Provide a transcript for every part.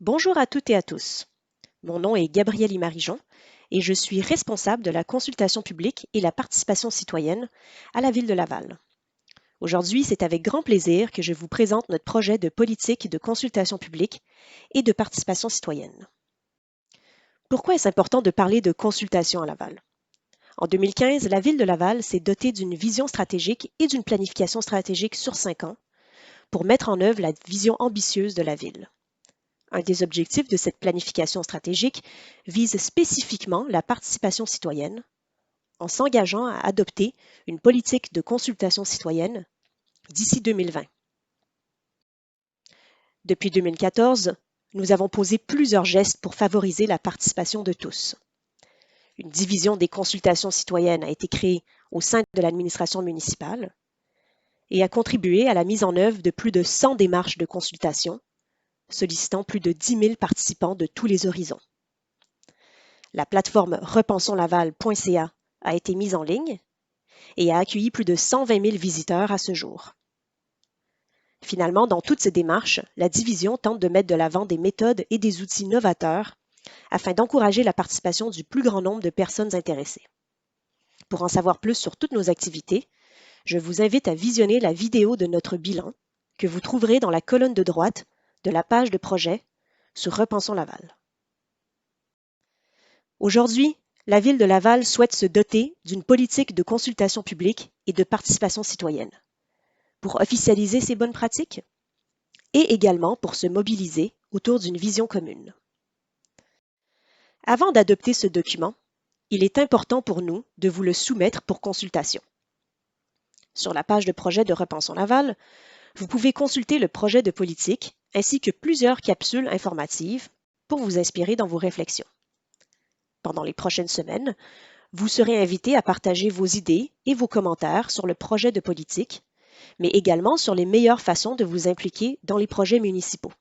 Bonjour à toutes et à tous. Mon nom est Gabrielle Imarijon et je suis responsable de la consultation publique et la participation citoyenne à la ville de Laval. Aujourd'hui, c'est avec grand plaisir que je vous présente notre projet de politique de consultation publique et de participation citoyenne. Pourquoi est-ce important de parler de consultation à Laval? En 2015, la ville de Laval s'est dotée d'une vision stratégique et d'une planification stratégique sur 5 ans pour mettre en œuvre la vision ambitieuse de la ville. Un des objectifs de cette planification stratégique vise spécifiquement la participation citoyenne en s'engageant à adopter une politique de consultation citoyenne d'ici 2020. Depuis 2014, nous avons posé plusieurs gestes pour favoriser la participation de tous. Une division des consultations citoyennes a été créée au sein de l'administration municipale et a contribué à la mise en œuvre de plus de 100 démarches de consultation, sollicitant plus de 10 000 participants de tous les horizons. La plateforme repensonslaval.ca a été mise en ligne et a accueilli plus de 120 000 visiteurs à ce jour. Finalement, dans toutes ces démarches, la division tente de mettre de l'avant des méthodes et des outils novateurs afin d'encourager la participation du plus grand nombre de personnes intéressées. Pour en savoir plus sur toutes nos activités, je vous invite à visionner la vidéo de notre bilan que vous trouverez dans la colonne de droite de la page de projet sur Repensons Laval. Aujourd'hui, la ville de Laval souhaite se doter d'une politique de consultation publique et de participation citoyenne pour officialiser ces bonnes pratiques et également pour se mobiliser autour d'une vision commune. Avant d'adopter ce document, il est important pour nous de vous le soumettre pour consultation. Sur la page de projet de Repensons Laval, vous pouvez consulter le projet de politique ainsi que plusieurs capsules informatives pour vous inspirer dans vos réflexions. Pendant les prochaines semaines, vous serez invité à partager vos idées et vos commentaires sur le projet de politique, mais également sur les meilleures façons de vous impliquer dans les projets municipaux.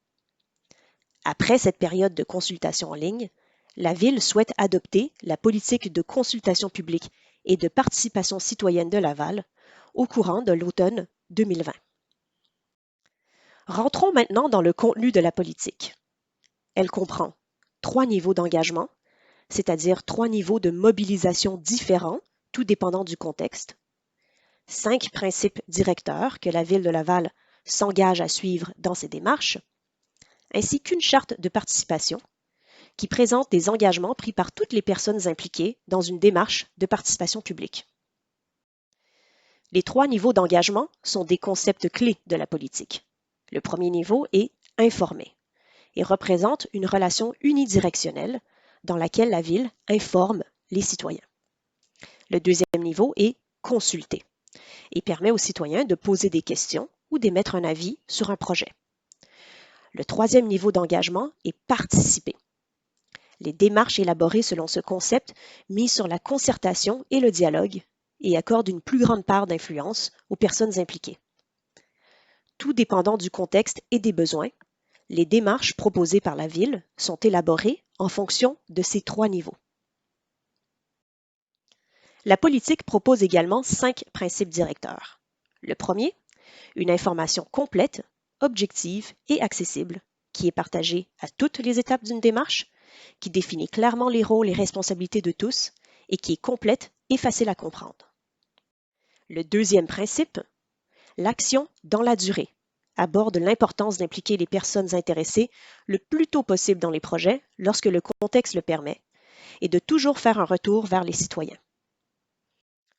Après cette période de consultation en ligne, la Ville souhaite adopter la politique de consultation publique et de participation citoyenne de Laval au courant de l'automne 2020. Rentrons maintenant dans le contenu de la politique. Elle comprend 3 niveaux d'engagement, c'est-à-dire 3 niveaux de mobilisation différents, tout dépendant du contexte, 5 principes directeurs que la Ville de Laval s'engage à suivre dans ses démarches, ainsi qu'une charte de participation qui présente des engagements pris par toutes les personnes impliquées dans une démarche de participation publique. Les 3 niveaux d'engagement sont des concepts clés de la politique. Le premier niveau est informer et représente une relation unidirectionnelle dans laquelle la Ville informe les citoyens. Le deuxième niveau est consulter et permet aux citoyens de poser des questions ou d'émettre un avis sur un projet. Le troisième niveau d'engagement est participer. Les démarches élaborées selon ce concept misent sur la concertation et le dialogue et accordent une plus grande part d'influence aux personnes impliquées. Tout dépendant du contexte et des besoins, les démarches proposées par la Ville sont élaborées en fonction de ces 3 niveaux. La politique propose également 5 principes directeurs. Le premier, une information complète, objective et accessible, qui est partagée à toutes les étapes d'une démarche, qui définit clairement les rôles et responsabilités de tous et qui est complète et facile à comprendre. Le deuxième principe, l'action dans la durée, aborde l'importance d'impliquer les personnes intéressées le plus tôt possible dans les projets lorsque le contexte le permet et de toujours faire un retour vers les citoyens.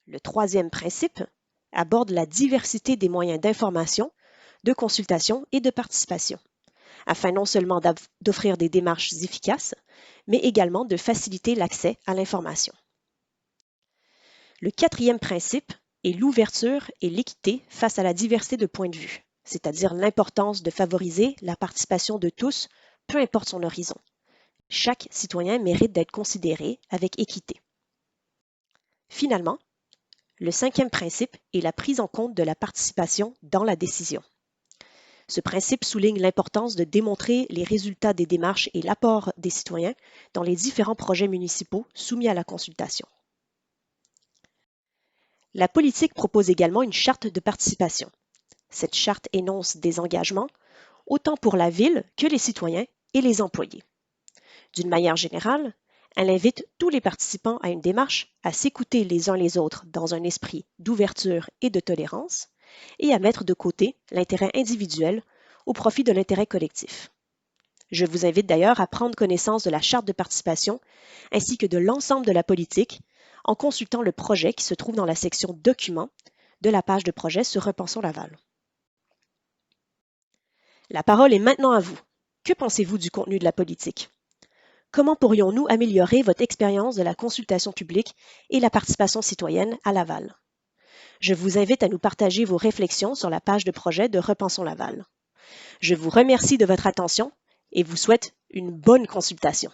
Le troisième principe aborde la diversité des moyens d'information, de consultation et de participation, afin non seulement d'offrir des démarches efficaces, mais également de faciliter l'accès à l'information. Le quatrième principe est l'ouverture et l'équité face à la diversité de points de vue, c'est-à-dire l'importance de favoriser la participation de tous, peu importe son horizon. Chaque citoyen mérite d'être considéré avec équité. Finalement, le cinquième principe est la prise en compte de la participation dans la décision. Ce principe souligne l'importance de démontrer les résultats des démarches et l'apport des citoyens dans les différents projets municipaux soumis à la consultation. La politique propose également une charte de participation. Cette charte énonce des engagements, autant pour la Ville que les citoyens, et les employés. D'une manière générale, elle invite tous les participants à une démarche à s'écouter les uns les autres dans un esprit d'ouverture et de tolérance et à mettre de côté l'intérêt individuel au profit de l'intérêt collectif. Je vous invite d'ailleurs à prendre connaissance de la charte de participation ainsi que de l'ensemble de la politique en consultant le projet qui se trouve dans la section Documents de la page de projet sur Repensons Laval. La parole est maintenant à vous. Que pensez-vous du contenu de la politique? Comment pourrions-nous améliorer votre expérience de la consultation publique et la participation citoyenne à Laval? Je vous invite à nous partager vos réflexions sur la page de projet de Repensons Laval. Je vous remercie de votre attention et vous souhaite une bonne consultation.